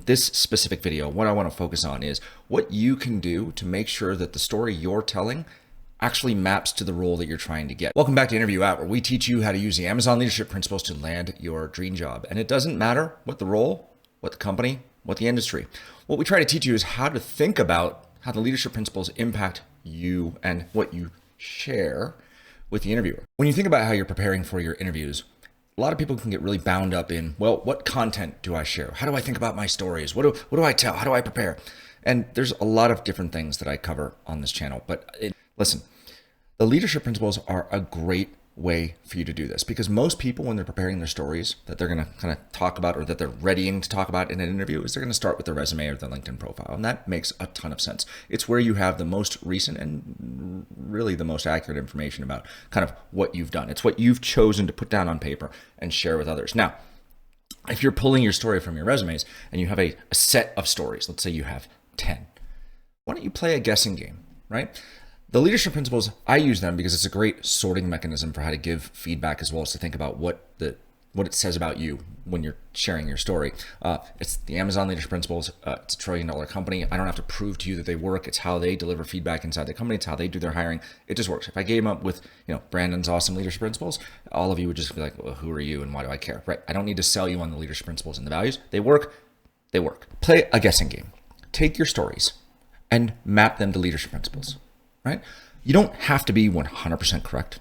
in this specific video, what I want to focus on is what you can do to make sure that the story you're telling actually maps to the role that you're trying to get. Welcome back to Interview Out, where we teach you how to use the Amazon leadership principles to land your dream job. And it doesn't matter what the role, what the company, what the industry. What we try to teach you is how to think about how the leadership principles impact you and what you share with the interviewer. When you think about how you're preparing for your interviews, a lot of people can get really bound up in, well, what content do I share? How do I think about my stories? What do I tell? How do I prepare? And there's a lot of different things that I cover on this channel. But listen, the leadership principles are a great way for you to do this, because most people, when they're preparing their stories that they're going to kind of talk about or that they're readying to talk about in an interview, is they're going to start with their resume or their LinkedIn profile. And that makes a ton of sense. It's where you have the most recent and really the most accurate information about kind of what you've done. It's what you've chosen to put down on paper and share with others. Now, if you're pulling your story from your resumes and you have a set of stories, let's say you have 10, why don't you play a guessing game, right? The leadership principles, I use them because it's a great sorting mechanism for how to give feedback, as well as to think about what it says about you when you're sharing your story. It's the Amazon leadership principles. It's $1 trillion company. I don't have to prove to you that they work. It's how they deliver feedback inside the company. It's how they do their hiring. It just works. If I came up with, Brandon's awesome leadership principles, all of you would just be like, well, who are you and why do I care? Right? I don't need to sell you on the leadership principles and the values. They work. They work. Play a guessing game. Take your stories and map them to leadership principles. Right? You don't have to be 100% correct.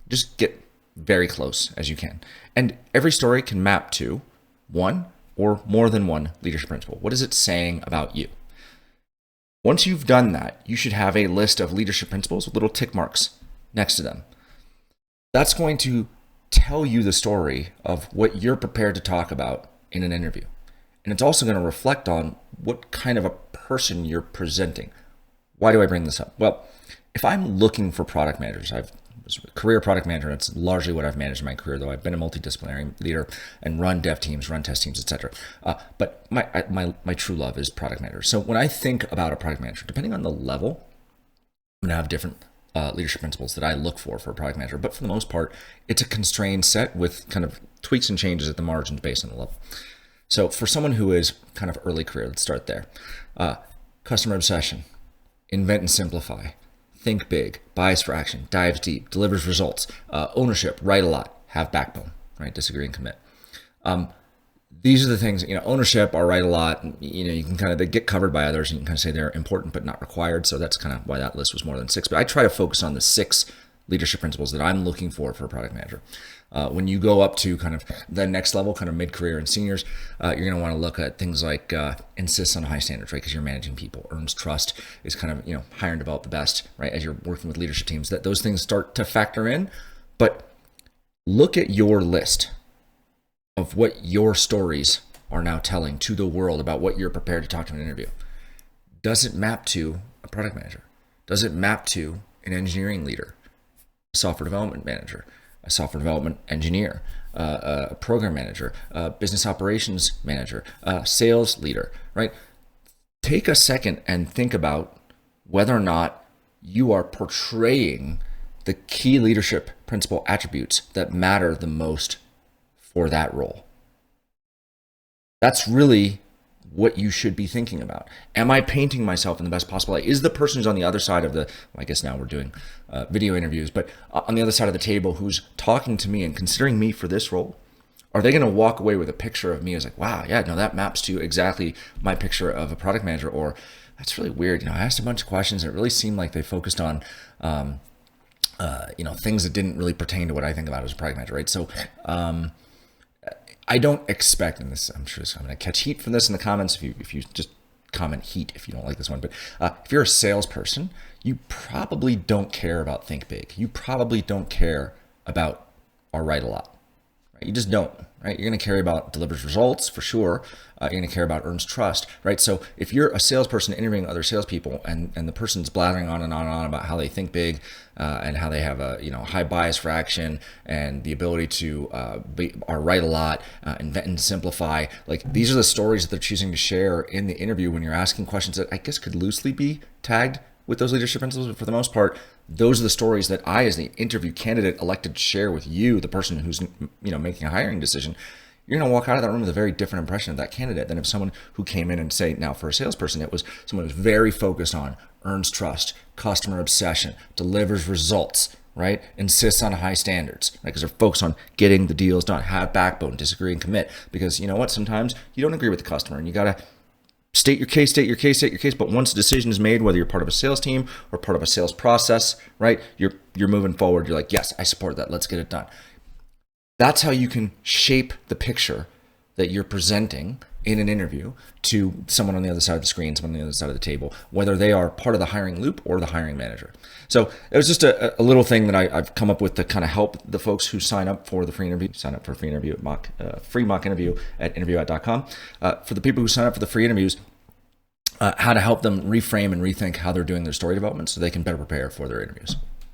Just get very close as you can. And every story can map to one or more than one leadership principle. What is it saying about you? Once you've done that, you should have a list of leadership principles with little tick marks next to them. That's going to tell you the story of what you're prepared to talk about in an interview. And it's also going to reflect on what kind of a person you're presenting. Why do I bring this up? Well, if I'm looking for product managers, I've was a career product manager. That's largely what I've managed in my career, though I've been a multidisciplinary leader and run dev teams, run test teams, etc. But my true love is product managers. So when I think about a product manager, depending on the level, I'm gonna have different leadership principles that I look for a product manager. But for the most part, it's a constrained set with kind of tweaks and changes at the margins based on the level. So for someone who is kind of early career, let's start there. Customer obsession, invent and simplify. Think big, bias for action, dives deep, delivers results, ownership, write a lot, have backbone, right? Disagree and commit. These are the things, ownership or write a lot, you can kind of, they get covered by others and you can kind of say they're important but not required. So that's kind of why that list was more than 6. But I try to focus on the 6 leadership principles that I'm looking for a product manager. When you go up to kind of the next level, kind of mid-career and seniors, you're going to want to look at things like insists on high standards, right? Because you're managing people, earns trust, is kind of, hire and develop the best, right? As you're working with leadership teams, that those things start to factor in. But look at your list of what your stories are now telling to the world about what you're prepared to talk to in an interview. Does it map to a product manager? Does it map to an engineering leader, a software development manager, a software development engineer, a program manager, a business operations manager, a sales leader, right? Take a second and think about whether or not you are portraying the key leadership principle attributes that matter the most for that role. That's really what you should be thinking about. Am I painting myself in the best possible light? Is the person who's on the other side of I guess now we're doing video interviews, but on the other side of the table who's talking to me and considering me for this role, are they going to walk away with a picture of me as like, wow, yeah, no, that maps to exactly my picture of a product manager? Or that's really weird. I asked a bunch of questions and it really seemed like they focused on, things that didn't really pertain to what I think about as a product manager, right? So, I don't expect, and this, I'm sure I'm going to catch heat from this in the comments if you just comment heat if you don't like this one, but if you're a salesperson, you probably don't care about think big. You probably don't care about or write a lot. Right? You just don't, right? You're going to care about delivers results for sure. You're going to care about earns trust, right? So if you're a salesperson interviewing other salespeople and the person's blathering on and on and on about how they think big and how they have a high bias for action and the ability to write a lot, invent and simplify, like these are the stories that they're choosing to share in the interview when you're asking questions that I guess could loosely be tagged with those leadership principles, but for the most part, those are the stories that I, as the interview candidate, elected to share with you, the person who's making a hiring decision. you're going to walk out of that room with a very different impression of that candidate than if someone who came in and say, now for a salesperson, it was someone who's very focused on, earns trust, customer obsession, delivers results, right? Insists on high standards, right? Because they're focused on getting the deals done, have backbone, disagree and commit. Because you know what? Sometimes you don't agree with the customer and you got to state your case. But once a decision is made, whether you're part of a sales team or part of a sales process, right? You're moving forward. You're like, yes, I support that. Let's get it done. That's how you can shape the picture that you're presenting in an interview to someone on the other side of the screen, someone on the other side of the table, whether they are part of the hiring loop or the hiring manager. So it was just a little thing that I've come up with to kind of help the folks who sign up for the free interview. Sign up for a free interview at free mock interview at interviewout.com. For the people who sign up for the free interviews, how to help them reframe and rethink how they're doing their story development so they can better prepare for their interviews.